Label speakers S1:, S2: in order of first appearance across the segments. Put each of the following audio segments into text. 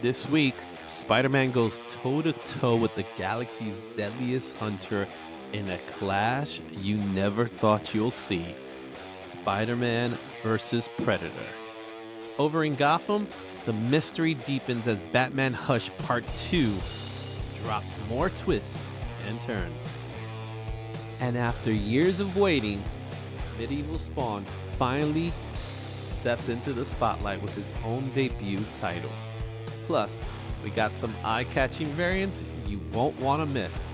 S1: This week, Spider-Man goes toe-to-toe with the galaxy's deadliest hunter in a clash you never thought you'll see. Spider-Man versus Predator. Over in Gotham, the mystery deepens as Batman Hush Part 2 drops more twists and turns. And after years of waiting, Medieval Spawn finally steps into the spotlight with his own debut title. Plus, we got some eye-catching variants you won't want to miss.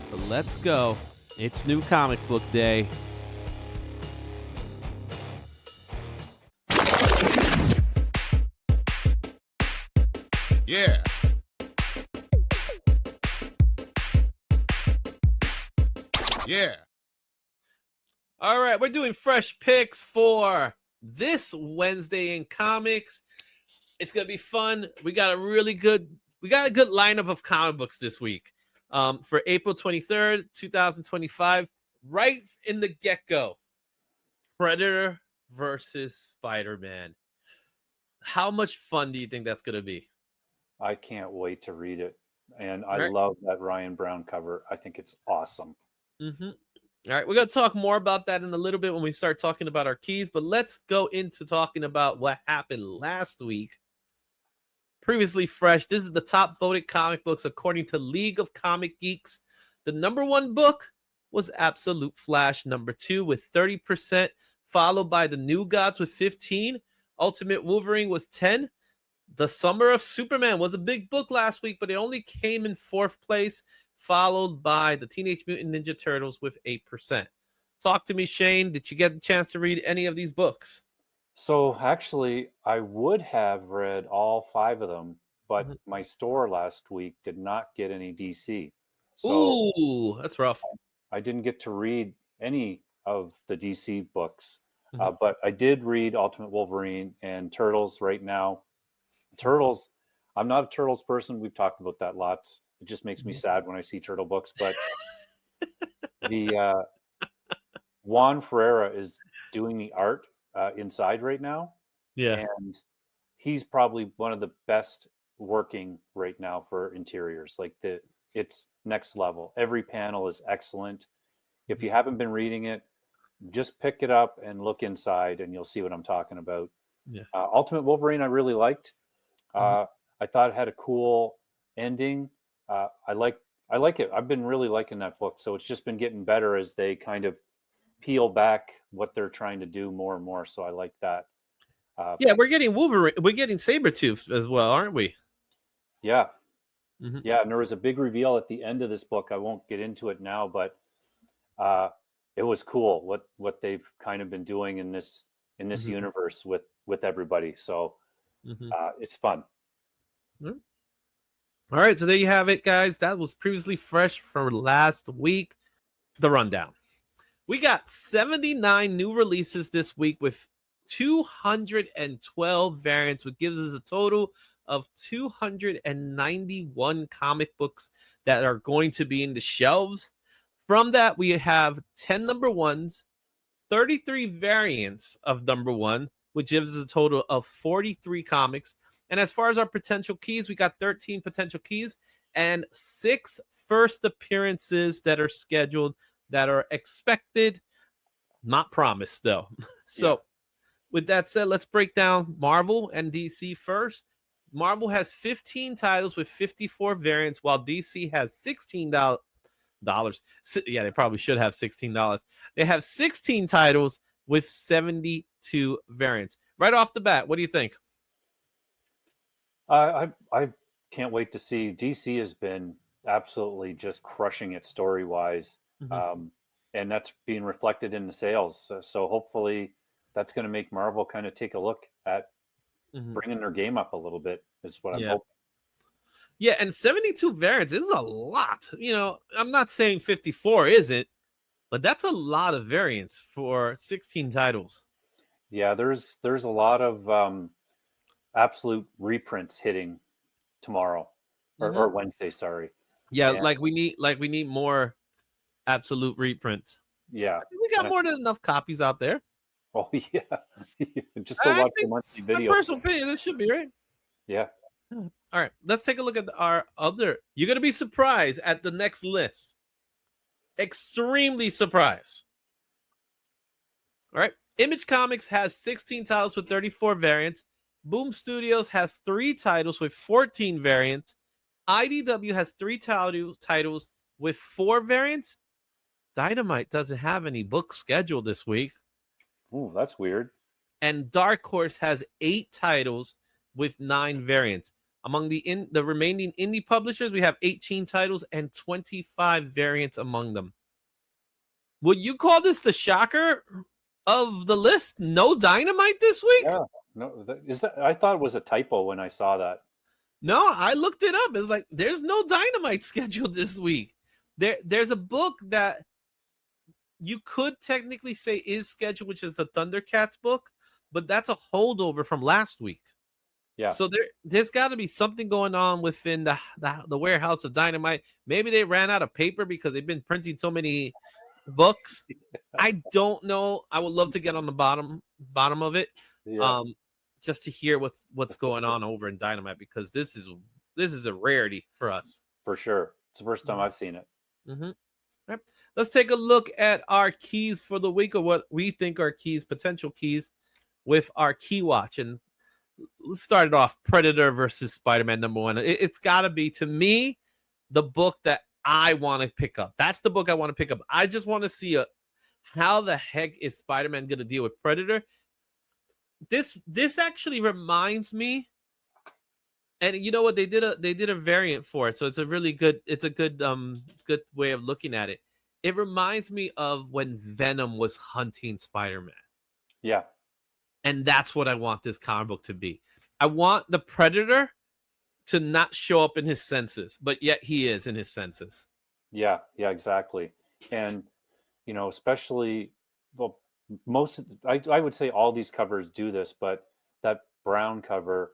S1: So let's go. It's New Comic Book Day.
S2: Yeah. Yeah.
S1: All right, we're doing fresh picks for this Wednesday in comics. It's gonna be fun. We got a good lineup of comic books this week. For April 23rd, 2025, right in the get-go. Predator versus Spider-Man. How much fun do you think that's gonna be?
S3: I can't wait to read it. And I
S1: Right.
S3: love that Ryan Brown cover. I think it's awesome.
S1: Mm-hmm. All right, we're going to talk more about that in a little bit when we start talking about our keys, but let's go into talking about what happened last week. Previously fresh, this is the top voted comic books according to League of Comic Geeks. The number one book was Absolute Flash, number 2 with 30%, followed by The New Gods with 15. Ultimate Wolverine was 10. The Summer of Superman was a big book last week, but it only came in 4th place, followed by the Teenage Mutant Ninja Turtles with 8%. Talk to me, Shane. Did you get a chance to read any of these books?
S3: So actually, I would have read all 5 of them, but
S1: Mhm.
S3: my store last week did not get any DC. So
S1: Ooh, that's rough.
S3: I didn't get to read any of the DC books.
S1: Mhm.
S3: But I did read Ultimate Wolverine and Turtles right now. Turtles, I'm not a Turtles person. We've talked about that lots. It just makes me
S1: Mhm.
S3: sad when I see Turtle books. But the Juan Ferreira is doing the art inside right now,
S1: Yeah.
S3: and he's probably one of the best working right now for interiors. It's next level. Every panel is excellent. If you haven't been reading it, just pick it up and look inside, and you'll see what I'm talking about.
S1: Yeah.
S3: Ultimate Wolverine, I really liked.
S1: Mhm.
S3: I thought it had a cool ending. I like it. I've been really liking that book. So it's just been getting better as they kind of peel back what they're trying to do more and more. So I like that.
S1: Yeah, we're getting Wolverine. We're getting Sabretooth as well, aren't we?
S3: Yeah.
S1: Mhm.
S3: Yeah. And there was a big reveal at the end of this book. I won't get into it now, but it was cool what they've kind of been doing in this
S1: Mhm.
S3: universe with everybody. So
S1: Mhm.
S3: it's fun.
S1: Mhm. All right, so there you have it, guys. That was previously fresh from last week. The rundown. We got 79 new releases this week with 212 variants, which gives us a total of 291 comic books that are going to be in the shelves. From that, we have 10 number ones, 33 variants of number one, which gives us a total of 43 comics. And as far as our potential keys, we got 13 potential keys and 6 first appearances that are scheduled that are expected, not promised though. So,
S3: Yeah.
S1: with that said, let's break down Marvel and DC first. Marvel has 15 titles with 54 variants, while DC has $16. Yeah, they probably should have $16. They have 16 titles with 72 variants. Right off the bat, what do you think?
S3: I can't wait to see. DC has been absolutely just crushing it story wise,
S1: Mhm.
S3: and that's being reflected in the sales. So hopefully, that's going to make Marvel kind of take a look at
S1: Mhm.
S3: bringing their game up a little bit. Is what I'm
S1: Yeah.
S3: hoping.
S1: Yeah, and 72 variants is a lot. I'm not saying 54 isn't, but that's a lot of variants for 16 titles.
S3: Yeah, there's a lot of absolute reprints hitting tomorrow
S1: Mhm.
S3: or Wednesday. Sorry,
S1: Yeah,
S3: and
S1: like we need more absolute reprints.
S3: yeah,
S1: I think we
S3: and
S1: got more than enough copies out there.
S3: oh yeah, just go
S1: I
S3: watch the
S1: think
S3: monthly
S1: my
S3: video.
S1: personal opinion, this should be right.
S3: Yeah.
S1: All right, let's take a look at our other. You're gonna be surprised at the next list. Extremely surprised. All right, Image Comics has 16 titles with 34 variants. Boom Studios has 3 titles with 14 variants. IDW has 3 titles with 4 variants. Dynamite doesn't have any books scheduled this week.
S3: Ooh, that's weird.
S1: And Dark Horse has 8 titles with 9 variants. Among the remaining indie publishers, we have 18 titles and 25 variants among them. Would you call this the shocker of the list? No Dynamite this week?
S3: Yeah. No, is that? I thought it was a typo when I saw that.
S1: No, I looked it up. It's like there's no Dynamite scheduled this week. There's a book that you could technically say is scheduled, which is the Thundercats book, but that's a holdover from last week.
S3: Yeah.
S1: So there's got to be something going on within the warehouse of Dynamite. Maybe they ran out of paper because they've been printing so many books. I don't know. I would love to get on the bottom of it,
S3: Yeah.
S1: just to hear what's going on over in Dynamite, because this is a rarity for us.
S3: For sure. It's the first time I've seen it.
S1: Mm-hmm. Right. Let's take a look at our keys for the week, or what we think are potential keys, with our key watch. And let's start it off. Predator versus Spider-Man #1. It's got to be, to me, the book that I want to pick up. That's the book I want to pick up. I just want to see how the heck is Spider-Man going to deal with Predator. This actually reminds me, and you know what, they did a variant for it, so it's a really good good way of looking at it. It reminds me of when Venom was hunting Spider-Man.
S3: Yeah.
S1: And that's what I want this comic book to be. I want the Predator to not show up in his senses, but yet he is in his senses.
S3: Yeah. Yeah. Exactly. And especially, well, I would say all these covers do this, but that brown cover,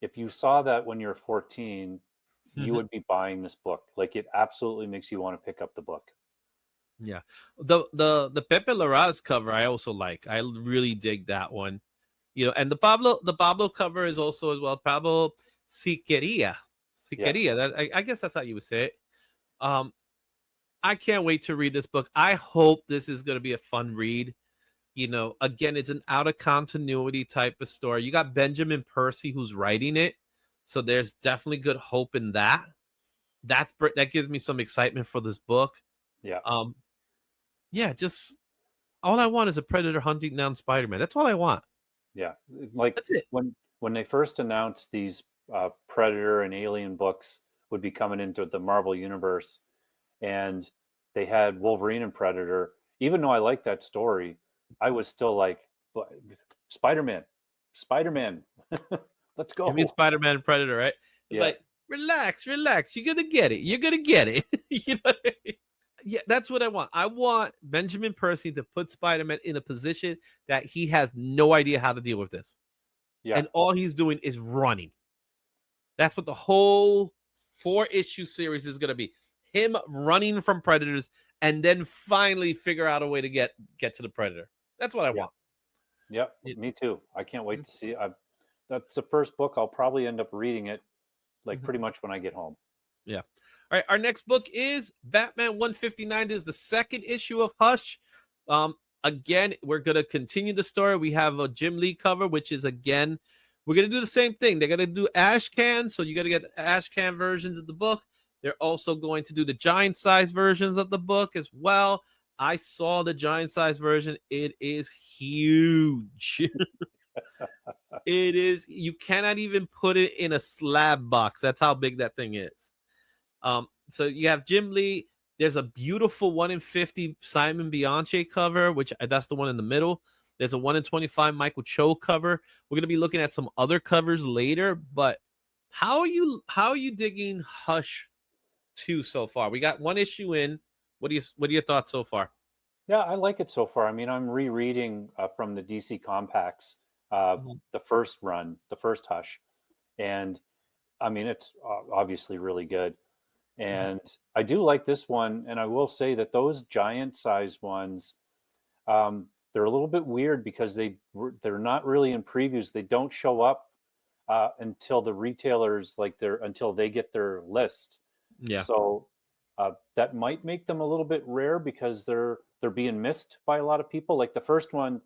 S3: if you saw that when you're 14, you would be buying this book. Like, it absolutely makes you want to pick up the book.
S1: Yeah. The Pepe Larraz cover I also like. I really dig that one. And the Pablo cover is also as well. Pablo Siqueria. That I guess that's how you would say it. I can't wait to read this book. I hope this is going to be a fun read. Again, it's an out of continuity type of story. You got Benjamin Percy who's writing it, so there's definitely good hope in that. That gives me some excitement for this book.
S3: Yeah.
S1: Yeah, just all I want is a Predator hunting down Spider-Man. That's all I want.
S3: Yeah. Like,
S1: that's it.
S3: When they first announced these Predator and Alien books would be coming into the Marvel universe, and they had Wolverine and Predator, even though I liked that story, I was still like, Spider-Man, let's go.
S1: Give me Spider-Man and Predator, right? It's like, relax. You're gonna get it. You know what I mean? Yeah, that's what I want. I want Benjamin Percy to put Spider-Man in a position that he has no idea how to deal with this. Yeah. And all he's doing is running. That's what the whole 4-issue series is going to be. Him running from predators and then finally figure out a way to get to the Predator. That's what I want.
S3: Yep, me too. I can't wait to see. That's the first book. I'll probably end up reading it pretty much when I get home.
S1: Yeah. All right, our next book is Batman 159. This is the second issue of Hush. Again, we're going to continue the story. We have a Jim Lee cover, which is, again, we're going to do the same thing. They're going to do ash cans, so you got to get ash can versions of the book. They're also going to do the giant size versions of the book as well. I saw the giant size version. It is huge. It is. You cannot even put it in a slab box. That's how big that thing is. So you have Jim Lee. There's a beautiful 1 in 50 Simon Bianchi cover, which that's the one in the middle. There's a 1 in 25 Michael Cho cover. We're going to be looking at some other covers later, but how are you digging Hush 2 so far? We got 1 issue in. What are your thoughts so far?
S3: Yeah, I like it so far. I mean, I'm rereading from the DC Compacts, the first run, the first Hush, and I mean, it's obviously really good. And I do like this one, and I will say that those giant size ones, they're a little bit weird because they're not really in previews. They don't show up until the retailers until they get their list.
S1: Yeah.
S3: So that might make them a little bit rare because they're being missed by a lot of people. Like the first one,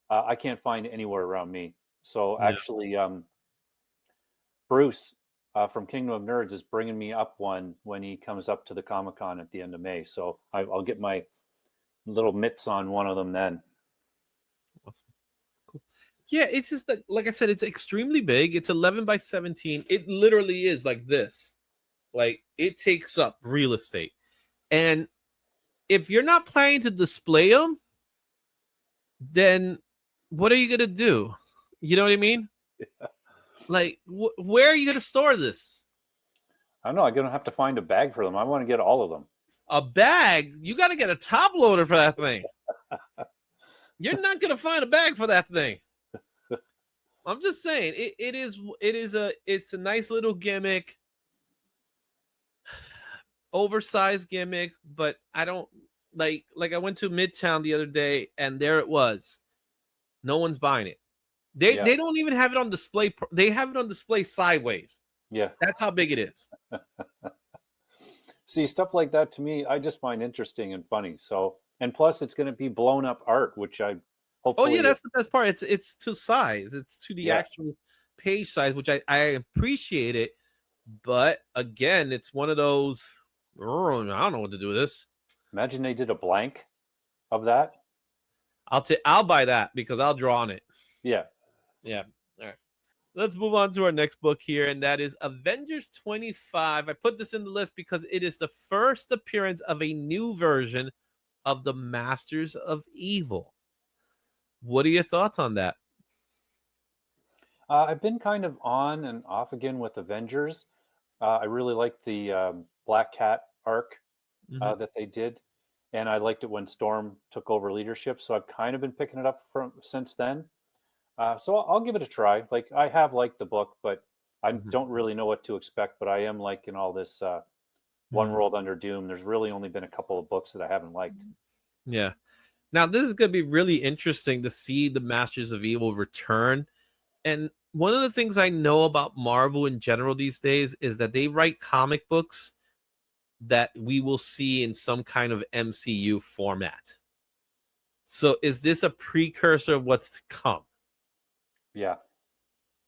S3: I can't find anywhere around me. So
S1: Yeah.
S3: actually, Bruce from Kingdom of Nerds is bringing me up one when he comes up to the Comic-Con at the end of May. So I'll get my little mitts on one of them then.
S1: Awesome. Cool. Yeah, it's just like I said, it's extremely big. It's 11 by 17. It literally is like this. Like it takes up real estate. And if you're not planning to display them, then what are you going to do? You know what I mean?
S3: Yeah.
S1: Like, where are you going to store this?
S3: I don't know. I'm going to have to find a bag for them. I want to get all of them.
S1: A bag? You got to get a top loader for that thing. You're not going to find a bag for that thing. I'm just saying, it's a nice little gimmick, oversized gimmick, but I don't like I went to Midtown the other day and there it was. No one's buying it. They don't even have it on display. They have it on display sideways.
S3: Yeah.
S1: That's how big it is.
S3: See, stuff like that to me, I just find interesting and funny. So, and plus it's going to be blown up art, which I hopefully.
S1: Oh yeah, that's the best part. It's to size. It's to the actual page size, which I appreciate it. But again, it's one of those. I don't know what to do with this.
S3: Imagine they did a blank of that.
S1: I'll buy that because I'll draw on it.
S3: Yeah.
S1: Yeah. All right. Let's move on to our next book here, and that is Avengers 25. I put this in the list because it is the first appearance of a new version of the Masters of Evil. What are your thoughts on that?
S3: I've been kind of on and off again with Avengers. I really liked the Black Cat arc that they did, and I liked it when Storm took over leadership. So I've kind of been picking it up since then. So I'll give it a try. Like I have liked the book, but I don't really know what to expect. But I am liking all this One World Under Doom. There's really only been a couple of books that I haven't liked.
S1: Yeah. Now this is going to be really interesting to see the Masters of Evil return. And one of the things I know about Marvel in general these days is that they write comic books that we will see in some kind of MCU format. So is this a precursor of what's to come?
S3: Yeah.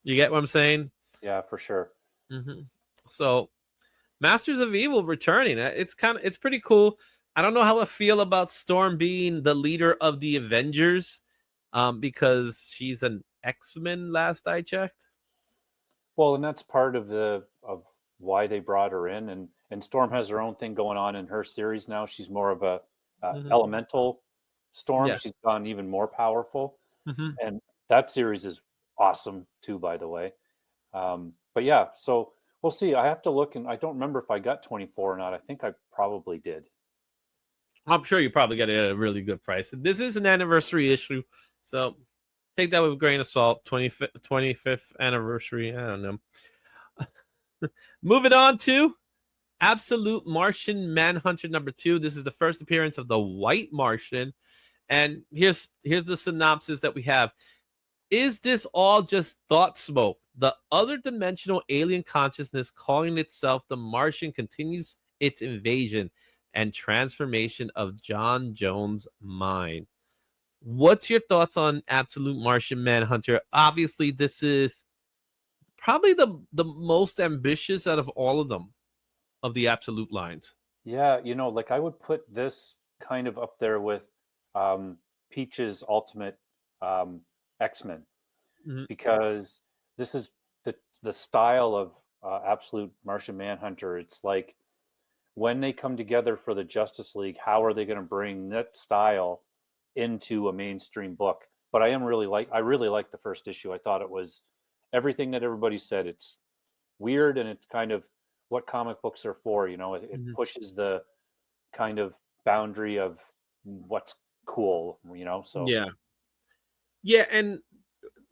S1: You get what I'm saying?
S3: Yeah, for sure.
S1: So Masters of Evil returning. It's pretty cool. I don't know how I feel about Storm being the leader of the Avengers because she's an X-Men last I checked.
S3: Well, and that's part of why they brought her in, and Storm has her own thing going on in her series now. She's more of a elemental Storm.
S1: Yeah.
S3: She's gone even more powerful, and that series is awesome too, by the way. But yeah, so we'll see. I have to look, and I don't remember if I got 24 or not. I think I probably did.
S1: I'm sure you probably got it at a really good price. This is an anniversary issue, so take that with a grain of salt. 25th anniversary. I don't know. Moving on to Absolute Martian Manhunter #2. This is the first appearance of the White Martian. And here's the synopsis that we have. Is this all just thought smoke? The other dimensional alien consciousness calling itself the Martian continues its invasion and transformation of John Jones' mind. What's your thoughts on Absolute Martian Manhunter? Obviously, this is probably the most ambitious out of all of them, of the Absolute lines.
S3: Yeah, like I would put this kind of up there with Peach's Ultimate X-Men, because this is the style of Absolute Martian Manhunter. It's like when they come together for the Justice League, how are they going to bring that style into a mainstream book? But I really like the first issue. I thought it was everything that everybody said. It's weird, and it's kind of what comic books are for. It pushes the kind of boundary of what's cool. So
S1: yeah, and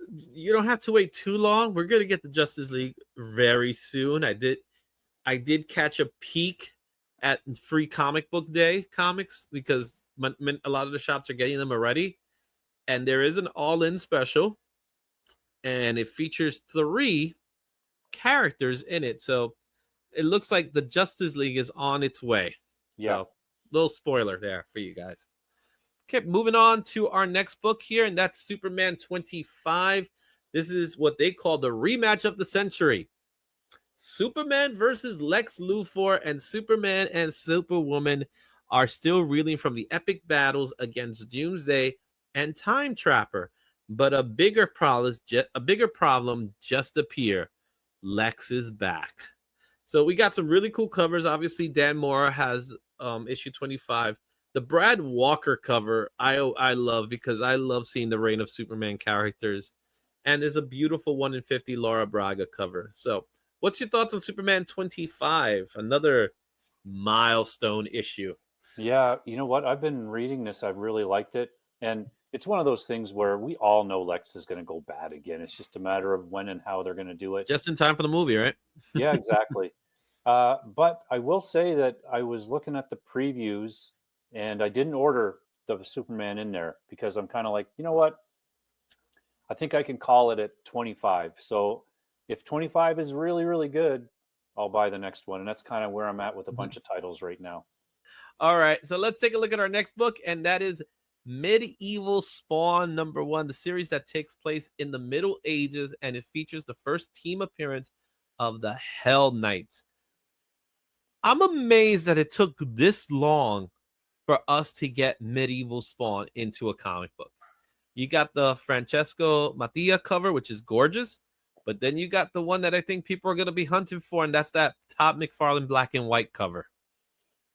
S1: you don't have to wait too long. We're gonna get the Justice League very soon. I did catch a peek at Free Comic Book Day comics because a lot of the shops are getting them already, and there is an all-in special, and it features 3 characters in it. So it looks like the Justice League is on its way.
S3: Yeah.
S1: So, little spoiler there for you guys. Okay, moving on to our next book here, and that's Superman 25. This is what they call the rematch of the century. Superman versus Lex Luthor, and Superman and Superwoman are still reeling from the epic battles against Doomsday and Time Trapper. But a bigger problem just appeared. Lex is back. So we got some really cool covers. Obviously, Dan Mora has issue 25. The Brad Walker cover I love because I love seeing the Reign of Superman characters. And there's a beautiful 1 in 50 Laura Braga cover. So what's your thoughts on Superman 25? Another milestone issue.
S3: Yeah, you know what? I've been reading this. I've really liked it. And it's one of those things where we all know Lex is going to go bad again. It's just a matter of when and how they're going to do it.
S1: Just in time for the movie, right?
S3: Yeah, exactly. But I will say that I was looking at the previews and I didn't order the Superman in there because I'm kind of like, you know what? I think I can call it at 25. So if 25 is really, really good, I'll buy the next one. And that's kind of where I'm at with a bunch of titles right now.
S1: All right, so let's take a look at our next book, and that is Medieval Spawn #1, the series that takes place in the Middle Ages, and it features the first team appearance of the Hell Knights. I'm amazed that it took this long for us to get Medieval Spawn into a comic book. You got the Francesco Mattia cover, which is gorgeous, but then you got the one that I think people are going to be hunting for, and that's that Todd McFarlane black and white cover.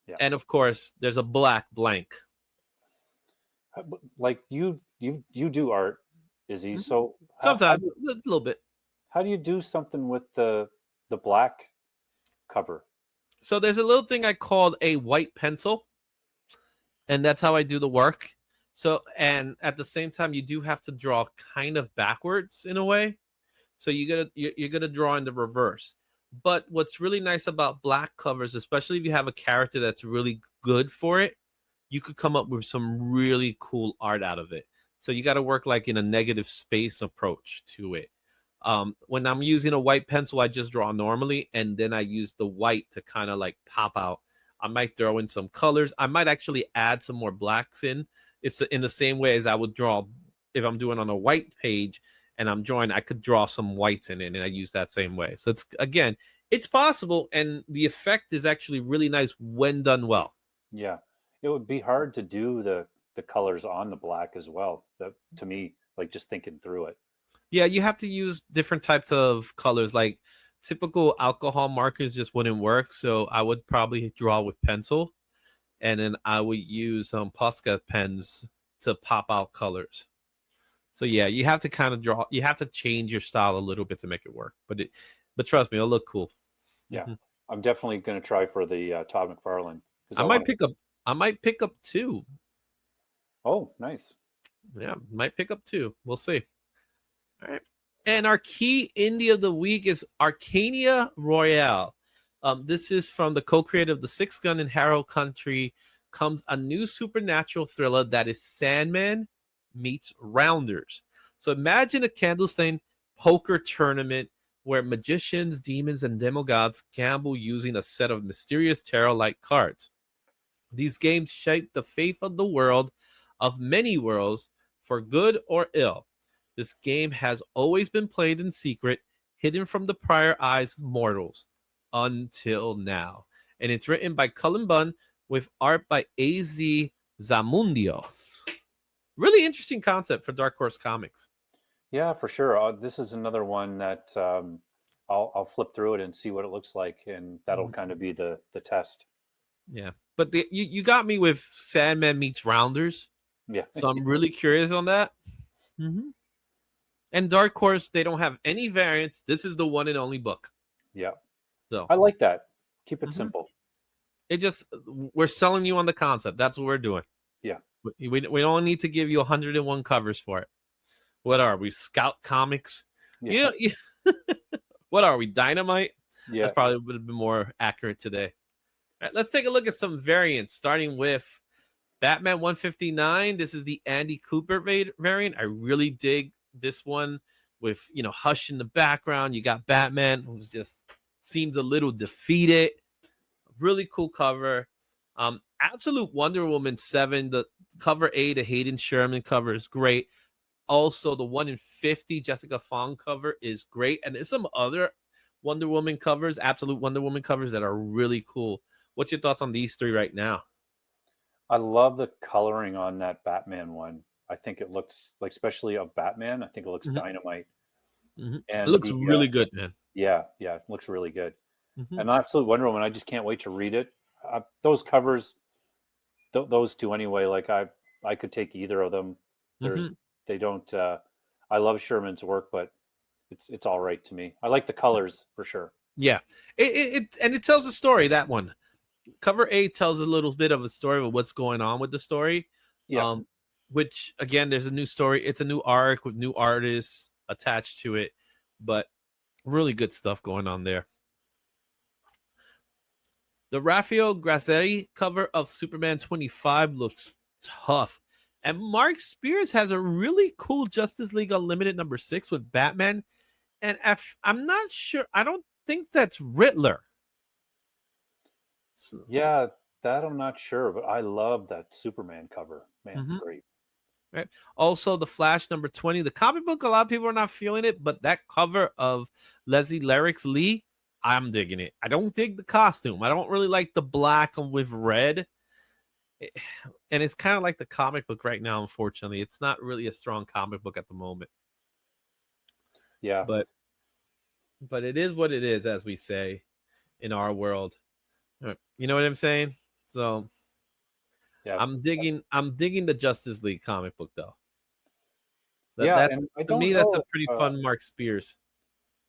S3: Yeah.
S1: And of course, there's a black blank.
S3: Like you do art, Izzy. So
S1: Sometimes a little bit.
S3: how do you do something with the black cover?
S1: So there's a little thing I called a white pencil, and that's how I do the work. So, and at the same time, you do have to draw kind of backwards in a way. So you're gonna draw in the reverse. But what's really nice about black covers, especially if you have a character that's really good for it, you could come up with some really cool art out of it. So you got to work like in a negative space approach to it. When I'm using a white pencil, I just draw normally, and then I use the white to kind of like pop out. I might throw in some colors. I might actually add some more blacks in. It's in the same way as I would draw if I'm doing on a white page and I'm drawing, I could draw some whites in it, and I use that same way. So it's possible, and the effect is actually really nice when done well.
S3: Yeah, it would be hard to do the colors on the black as well. That, to me, like just thinking through it.
S1: Yeah, you have to use different types of colors. Like typical alcohol markers just wouldn't work, so I would probably draw with pencil, and then I would use some Posca pens to pop out colors. So yeah, you have to kind of draw. You have to change your style a little bit to make it work. But trust me, it'll look cool.
S3: Yeah,
S1: Mm-hmm.
S3: I'm definitely going to try for the Todd McFarlane.
S1: I might pick up 2.
S3: Oh, nice.
S1: Yeah, might pick up 2. We'll see. All right. And our key indie of the week is Arcania Royale. This is from the co-creator of The Sixth Gun in Harrow Country. Comes a new supernatural thriller that is Sandman meets Rounders. So imagine a candlestick poker tournament where magicians, demons, and demigods gamble using a set of mysterious tarot-like cards. These games shape the fate of the world, of many worlds, for good or ill. This game has always been played in secret, hidden from the prior eyes of mortals, until now. And it's written by Cullen Bunn with art by A.Z. Zamundio. Really interesting concept for Dark Horse Comics.
S3: Yeah, for sure. This is another one that I'll flip through it and see what it looks like, and that'll kind of be the test.
S1: Yeah, but you got me with Sandman meets Rounders.
S3: Yeah,
S1: so I'm really curious on that. Mm-hmm. And Dark Horse, they don't have any variants. This is the one and only book.
S3: Yeah,
S1: so
S3: I like that. Keep it simple.
S1: We're selling you on the concept. That's what we're doing.
S3: Yeah,
S1: we don't need to give you 101 covers for it. What are we, Scout Comics?
S3: Yeah.
S1: What are we, Dynamite?
S3: Yeah,
S1: That probably would have been more accurate today. All right, let's take a look at some variants, starting with Batman 159. This is the Andy Cooper variant. I really dig this one with Hush in the background. You got Batman, who's just seems a little defeated. Really cool cover. Absolute Wonder Woman 7, the cover A, the Hayden Sherman cover is great. Also, the 1 in 50 Jessica Fong cover is great. And there's some other Wonder Woman covers, Absolute Wonder Woman covers that are really cool. What's your thoughts on these 3 right now?
S3: I love the coloring on that Batman one. I think it looks like, especially of Batman, I think it looks dynamite.
S1: It
S3: And
S1: looks really good, man.
S3: yeah, it looks really good.
S1: Mm-hmm.
S3: And Absolute Wonder Woman, I just can't wait to read it. Those covers, those 2 anyway. Like I could take either of them. They don't. I love Sherman's work, but it's all right to me. I like the colors for sure.
S1: Yeah, it tells a story. That one, cover A, tells a little bit of a story of what's going on with the story.
S3: Yeah.
S1: Which again, there's a new story. It's a new arc with new artists attached to it, but really good stuff going on there. The Rafael Grassetti cover of Superman 25 looks tough. And Mark Spears has a really cool Justice League Unlimited number 6 with Batman. And I'm not sure. I don't think that's Riddler. So,
S3: yeah, that I'm not sure, but I love that Superman cover. Man, it's great.
S1: Right. Also, the Flash number 20. The comic book, a lot of people are not feeling it, but that cover of Leslie Larrick's Lee, I'm digging it. I don't dig the costume. I don't really like the black with red. And it's kind of like the comic book right now, unfortunately. It's not really a strong comic book at the moment.
S3: Yeah.
S1: But it is what it is, as we say in our world. You know what I'm saying? So
S3: yeah,
S1: I'm digging the Justice League comic book though.
S3: And I don't know,
S1: that's a pretty fun Mark Spears.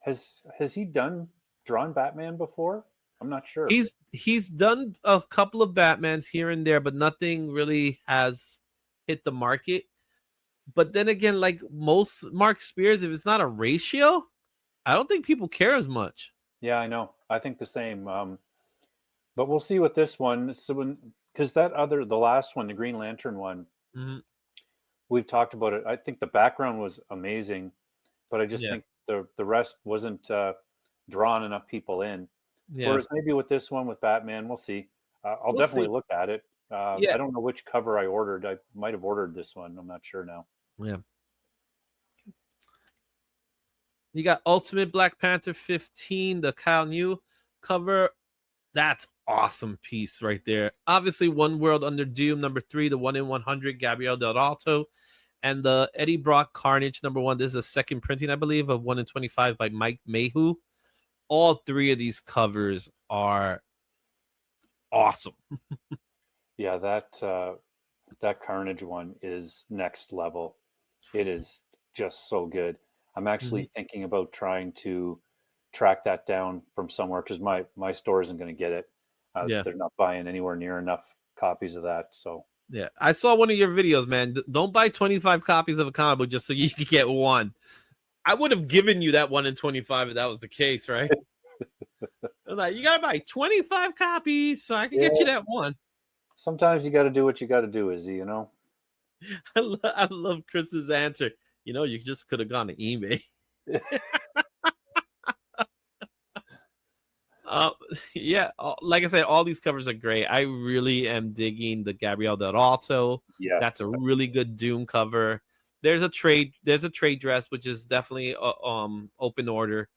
S3: Has he drawn Batman before? I'm not sure.
S1: He's done a couple of Batmans here and there, but nothing really has hit the market. But then again, like most Mark Spears, if it's not a ratio, I don't think people care as much.
S3: Yeah, I know. I think the same. But we'll see with this one. So because the last one, the Green Lantern one, we've talked about it. I think the background was amazing, but I just think the rest wasn't drawing enough people in. Yeah. Whereas maybe with this one with Batman, we'll see. I'll definitely look at it. I don't know which cover I ordered. I might have ordered this one. I'm not sure now.
S1: Yeah. You got Ultimate Black Panther 15, the Kyle New cover. That's awesome piece right there. Obviously, One World Under Doom, number 3, the 1 in 100, Gabriel Del Alto. And the Eddie Brock Carnage, number 1. This is a second printing, I believe, of 1 in 25 by Mike Mayhew. All 3 of these covers are awesome.
S3: Yeah, that Carnage one is next level. It is just so good. I'm actually thinking about trying to track that down from somewhere because my store isn't going to get it. They're not buying anywhere near enough copies of that. So
S1: yeah, I saw one of your videos, man. Don't buy 25 copies of a comic book just so you can get one. I would have given you that 1 in 25 if that was the case, right? Like, you gotta buy 25 copies so I can get you that one.
S3: Sometimes you got to do what you got to do, Izzy. You know.
S1: I love Chris's answer. You just could have gone to eBay. Like I said, all these covers are great. I really am digging the Gabriel Del Alto.
S3: Yeah,
S1: that's a really good Doom cover. There's a trade dress, which is definitely open order,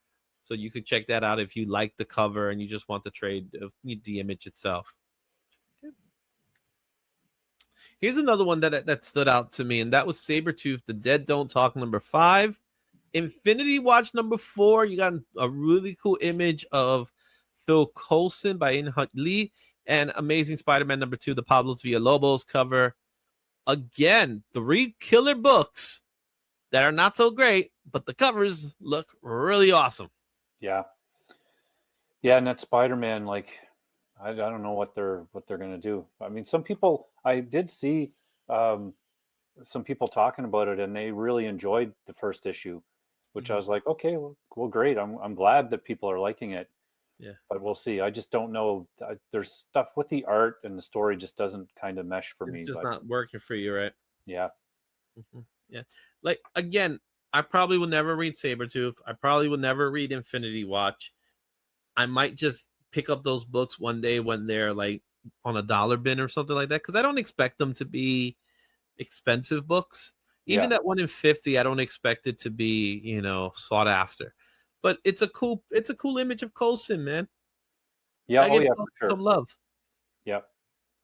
S1: so you could check that out if you like the cover and you just want the trade of the image itself. Here's another one that stood out to me, and that was Sabretooth, The Dead Don't Talk, number 5. Infinity Watch, number 4. You got a really cool image of Phil Coulson by In Hunt Lee, and Amazing Spider-Man, number 2, the Pablos Villalobos cover. Again, 3 killer books that are not so great, but the covers look really awesome.
S3: Yeah. Yeah, and that Spider-Man, like, I don't know what they're going to do. I mean, some people, I did see some people talking about it, and they really enjoyed the first issue, which I was like, okay, well, great. I'm glad that people are liking it.
S1: Yeah,
S3: but we'll see. I just don't know. There's stuff with the art and the story just doesn't kind of mesh for me.
S1: It's just not working for you, right?
S3: Yeah.
S1: Yeah. Like, again, I probably will never read Sabretooth. I probably will never read Infinity Watch. I might just pick up those books one day when they're like on a dollar bin or something like that, because I don't expect them to be expensive books. Even
S3: Yeah.
S1: that 1 in 50, I don't expect it to be, sought after. But it's a cool image of Coulson, man.
S3: Yeah.
S1: I
S3: Oh
S1: get
S3: yeah, for sure.
S1: some love.
S3: Yeah.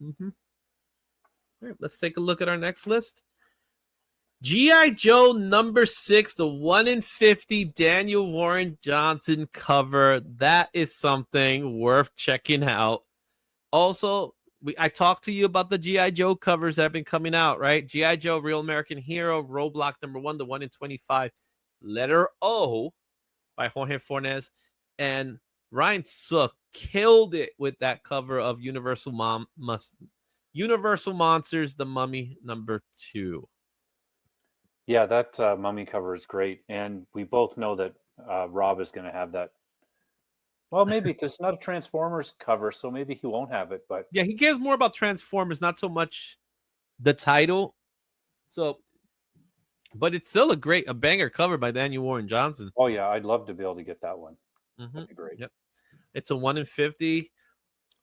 S1: Mm-hmm. All right, let's take a look at our next list. G.I. Joe #6, the 1 in 50 Daniel Warren Johnson cover. That is something worth checking out. Also, I talked to you about the G.I. Joe covers that have been coming out, right? G.I. Joe, Real American Hero, Roadblock #1, the 1 in 25, Letter O by Jorge Fornes. And Ryan Sook killed it with that cover of Universal Monsters, The Mummy #2.
S3: Yeah, that mummy cover is great, and we both know that Rob is going to have that. Well, maybe because it's not a Transformers cover, so maybe he won't have it. But
S1: Yeah, he cares more about Transformers, not so much the title. So, but it's still a banger cover by Daniel Warren Johnson.
S3: oh yeah, I'd love to be able to get that one.
S1: Mm-hmm.
S3: That'd be great.
S1: Yep, it's a 1 in 50.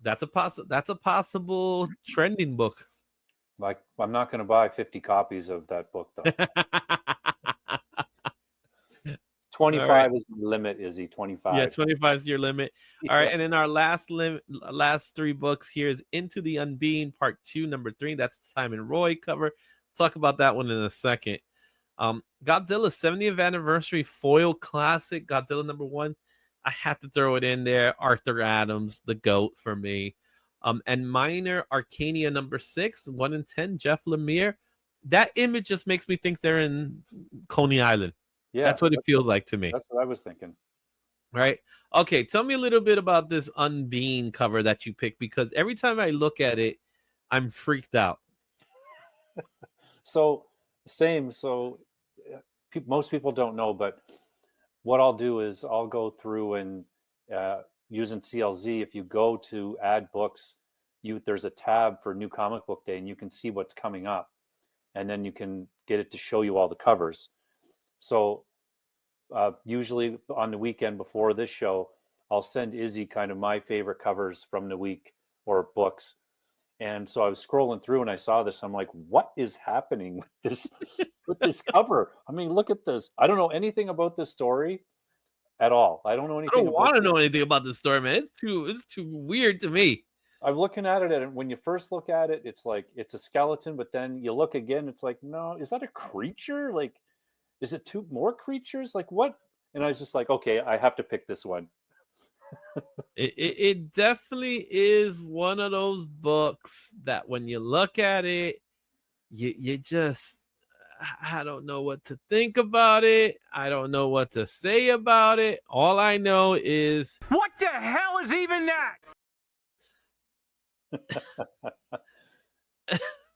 S1: That's a possible trending book.
S3: Like, I'm not going to buy 50 copies of that book though. 25
S1: right.
S3: is my limit, Izzy. 25.
S1: Yeah, 25 is your limit. All right, and then our last 3 books here is Into the Unbe, Part 2, #3. That's the Simon Roy cover. Talk about that one in a second. Godzilla 70th anniversary foil classic, Godzilla #1. I have to throw it in there. Arthur Adams, the GOAT for me. And Minor Arcania #6, 1 in 10, Jeff Lemire. That image just makes me think they're in Coney Island.
S3: Yeah,
S1: that's what it feels like to me.
S3: That's what I was thinking.
S1: Right. Okay. Tell me a little bit about this Unbe cover that you picked, because every time I look at it, I'm freaked out.
S3: So same. So most people don't know, but what I'll do is I'll go through and using CLZ. If you go to add books, there's a tab for New Comic Book Day, and you can see what's coming up, and then you can get it to show you all the covers. So usually on the weekend before this show, I'll send Izzy kind of my favorite covers from the week or books. And so I was scrolling through and I saw this. I'm like, what is happening with this cover? I mean, look at this. I don't know anything about this story at all. I don't know anything.
S1: I don't want to know anything about this story, man. It's too weird to me.
S3: I'm looking at it, and when you first look at it, it's like it's a skeleton, but then you look again, it's like, no, is that a creature? Like, is it 2 more creatures? Like, what? And I was just like, okay, I have to pick this one.
S1: It definitely is one of those books that when you look at it, you just, I don't know what to think about it. I don't know what to say about it. All I know is,
S4: what the hell is even that?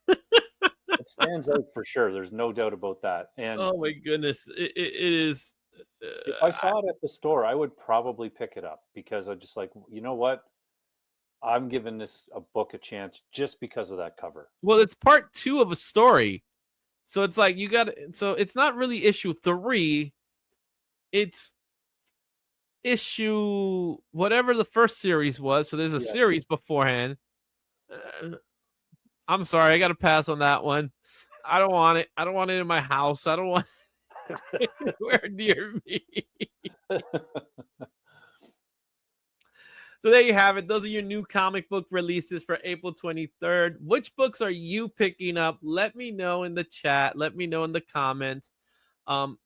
S3: It stands out for sure. There's no doubt about that. And
S1: oh my goodness, it is.
S3: If I saw it at the store, I would probably pick it up, because I'm just like, you know what? I'm giving this a book a chance just because of that cover.
S1: Well, it's part 2 of a story. So it's like so it's not really issue 3. It's issue whatever the first series was. So there's a series beforehand. I'm sorry, I got to pass on that one. I don't want it. I don't want it in my house. I don't want it anywhere near me. So there you have it. Those are your new comic book releases for April 23rd. Which books are you picking up? Let me know in the chat. Let me know in the comments. Are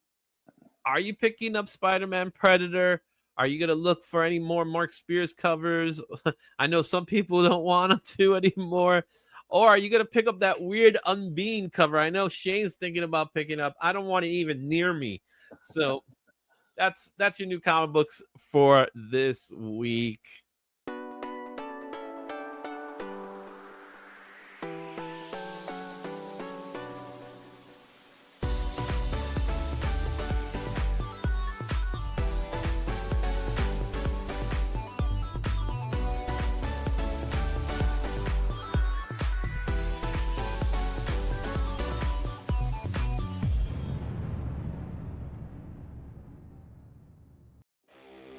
S1: you picking up Spider-Man Predator? Are you going to look for any more Mark Spears covers? I know some people don't want them to anymore. Or are you going to pick up that weird Unbe cover? I know Shane's thinking about picking up. I don't want it even near me. So that's your new comic books for this week.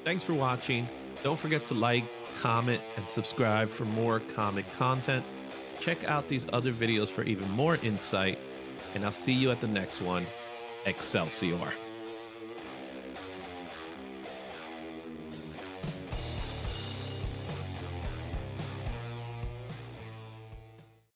S1: Thanks for watching. Don't forget to like, comment, and subscribe for more comic content. Check out these other videos for even more insight, and I'll see you at the next one. Excelsior.